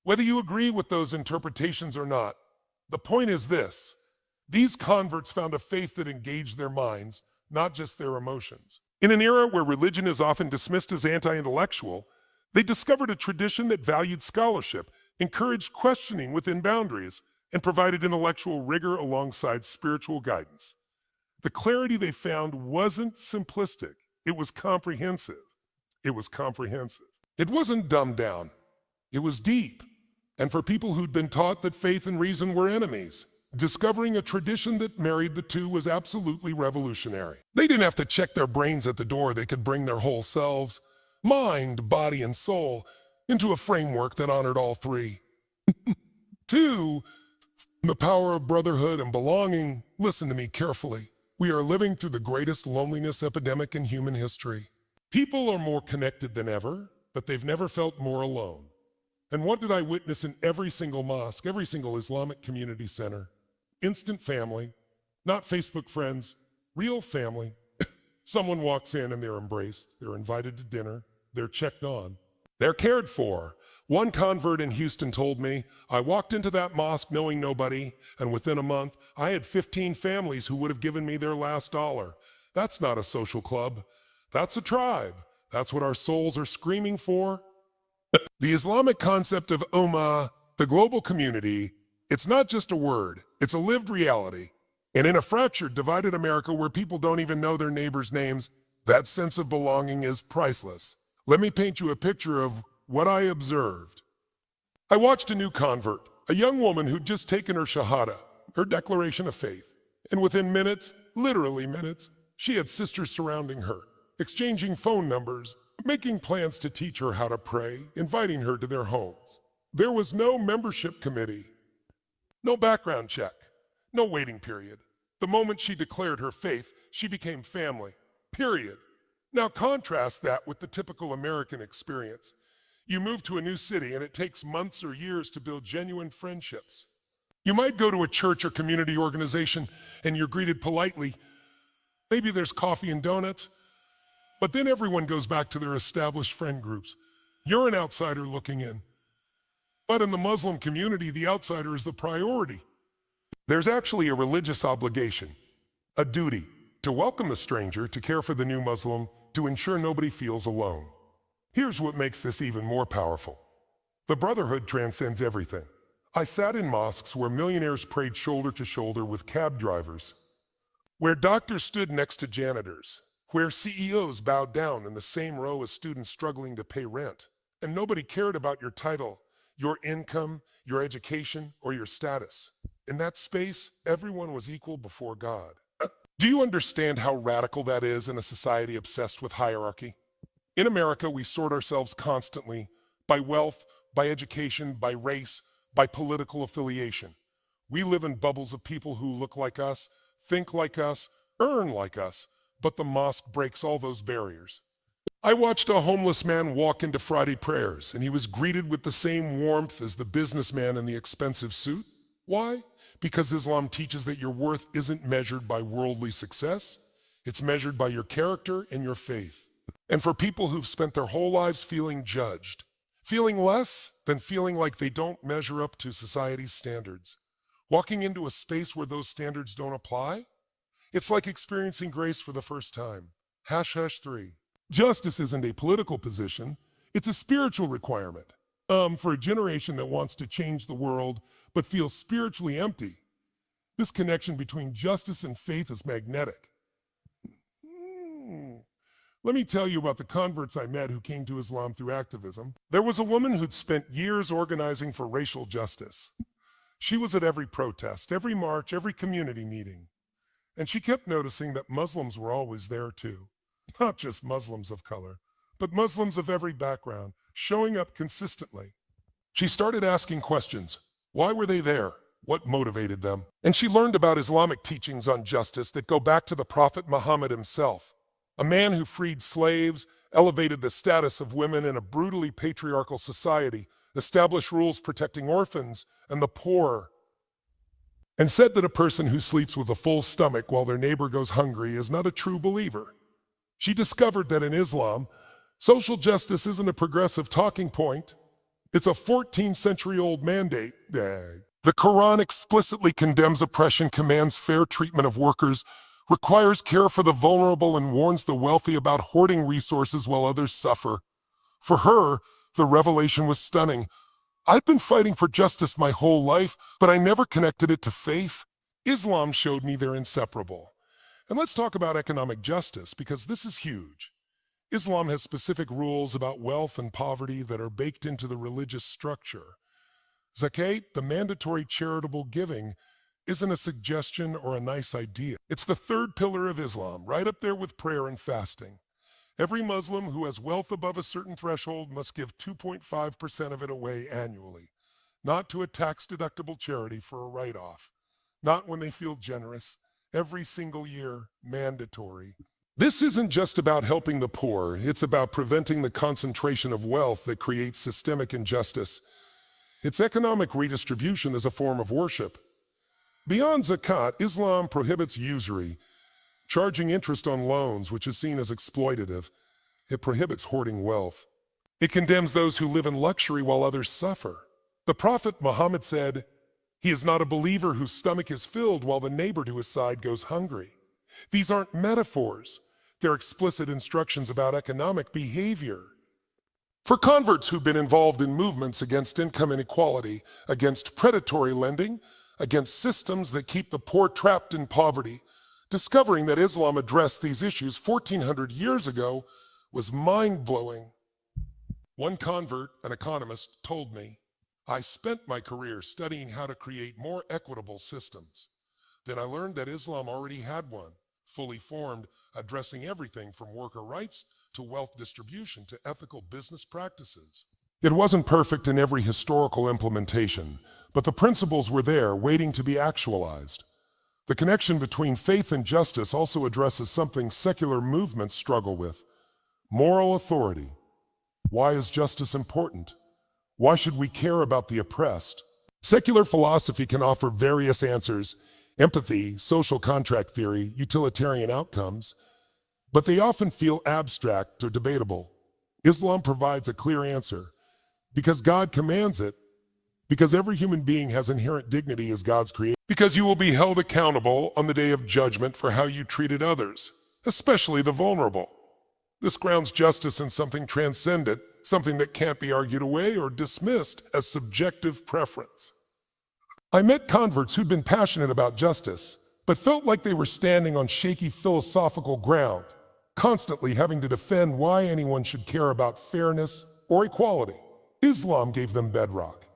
Whether you agree with those interpretations or not, the point is this. These converts found a faith that engaged their minds, not just their emotions. In an era where religion is often dismissed as anti-intellectual, they discovered a tradition that valued scholarship, encouraged questioning within boundaries, and provided intellectual rigor alongside spiritual guidance. The clarity they found wasn't simplistic, it was comprehensive. It was comprehensive. It wasn't dumbed down, it was deep. And for people who'd been taught that faith and reason were enemies, discovering a tradition that married the two was absolutely revolutionary. They didn't have to check their brains at the door, they could bring their whole selves, mind, body, and soul, into a framework that honored all three. Two, the power of brotherhood and belonging. Listen to me carefully. We are living through the greatest loneliness epidemic in human history. People are more connected than ever, but they've never felt more alone. And what did I witness in every single mosque, every single Islamic community center? Instant family, not Facebook friends, real family. Someone walks in and they're embraced, they're invited to dinner, they're checked on, they're cared for. One convert in Houston told me, I walked into that mosque knowing nobody, and within a month, I had 15 families who would have given me their last dollar. That's not a social club. That's a tribe. That's what our souls are screaming for. The Islamic concept of ummah, the global community, it's not just a word, it's a lived reality. And in a fractured, divided America where people don't even know their neighbors' names, that sense of belonging is priceless. Let me paint you a picture of what I observed. I watched a new convert, a young woman who'd just taken her shahada, her declaration of faith. And within minutes, literally minutes, she had sisters surrounding her, exchanging phone numbers, making plans to teach her how to pray, inviting her to their homes. There was no membership committee, no background check, no waiting period. The moment she declared her faith, she became family, period. Now contrast that with the typical American experience. You move to a new city and it takes months or years to build genuine friendships. You might go to a church or community organization and you're greeted politely. Maybe there's coffee and donuts, but then everyone goes back to their established friend groups. You're an outsider looking in. But in the Muslim community, the outsider is the priority. There's actually a religious obligation, a duty, to welcome the stranger, to care for the new Muslim, to ensure nobody feels alone. Here's what makes this even more powerful. The brotherhood transcends everything. I sat in mosques where millionaires prayed shoulder to shoulder with cab drivers, where doctors stood next to janitors, where CEOs bowed down in the same row as students struggling to pay rent. And nobody cared about your title, your income, your education, or your status. In that space, everyone was equal before God. Do you understand how radical that is in a society obsessed with hierarchy? In America, we sort ourselves constantly by wealth, by education, by race, by political affiliation. We live in bubbles of people who look like us, think like us, earn like us, but the mosque breaks all those barriers. I watched a homeless man walk into Friday prayers, and he was greeted with the same warmth as the businessman in the expensive suit. Why? Because Islam teaches that your worth isn't measured by worldly success, it's measured by your character and your faith. And for people who've spent their whole lives feeling judged, feeling less than feeling like they don't measure up to society's standards, walking into a space where those standards don't apply, it's like experiencing grace for the first time. Hash hash 3. Justice isn't a political position, it's a spiritual requirement. For a generation that wants to change the world but feels spiritually empty, this connection between justice and faith is magnetic. Let me tell you about the converts I met who came to Islam through activism. There was a woman who'd spent years organizing for racial justice. She was at every protest, every march, every community meeting. And she kept noticing that Muslims were always there too. Not just Muslims of color, but Muslims of every background, showing up consistently. She started asking questions. Why were they there? What motivated them? And she learned about Islamic teachings on justice that go back to the Prophet Muhammad himself, a man who freed slaves, elevated the status of women in a brutally patriarchal society, established rules protecting orphans and the poor, and said that a person who sleeps with a full stomach while their neighbor goes hungry is not a true believer. She discovered that in Islam, social justice isn't a progressive talking point, It's a 14th-century-old mandate. The Quran explicitly condemns oppression, commands fair treatment of workers, requires care for the vulnerable, and warns the wealthy about hoarding resources while others suffer. For her, the revelation was stunning. I've been fighting for justice my whole life, but I never connected it to faith. Islam showed me they're inseparable. And let's talk about economic justice, because this is huge. Islam has specific rules about wealth and poverty that are baked into the religious structure. Zakat, the mandatory charitable giving, isn't a suggestion or a nice idea. It's the third pillar of Islam, right up there with prayer and fasting. Every Muslim who has wealth above a certain threshold must give 2.5% of it away annually, not to a tax-deductible charity for a write-off, not when they feel generous. Every single year, mandatory. This isn't just about helping the poor, it's about preventing the concentration of wealth that creates systemic injustice. It's economic redistribution as a form of worship. Beyond zakat, Islam prohibits usury, charging interest on loans, which is seen as exploitative. It prohibits hoarding wealth. It condemns those who live in luxury while others suffer. The Prophet Muhammad said, "He is not a believer whose stomach is filled while the neighbor to his side goes hungry." These aren't metaphors. They're explicit instructions about economic behavior. For converts who've been involved in movements against income inequality, against predatory lending, against systems that keep the poor trapped in poverty, discovering that Islam addressed these issues 1400 years ago was mind-blowing. One convert, an economist, told me, "I spent my career studying how to create more equitable systems. Then I learned that Islam already had one, fully formed, addressing everything from worker rights to wealth distribution to ethical business practices." It wasn't perfect in every historical implementation, but the principles were there, waiting to be actualized. The connection between faith and justice also addresses something secular movements struggle with: moral authority. Why is justice important? Why should we care about the oppressed? Secular philosophy can offer various answers: empathy, social contract theory, utilitarian outcomes, but they often feel abstract or debatable. Islam provides a clear answer. Because God commands it, because every human being has inherent dignity as God's creation, because you will be held accountable on the day of judgment for how you treated others, especially the vulnerable. This grounds justice in something transcendent, something that can't be argued away or dismissed as subjective preference. I met converts who'd been passionate about justice, but felt like they were standing on shaky philosophical ground, constantly having to defend why anyone should care about fairness or equality. Islam gave them bedrock.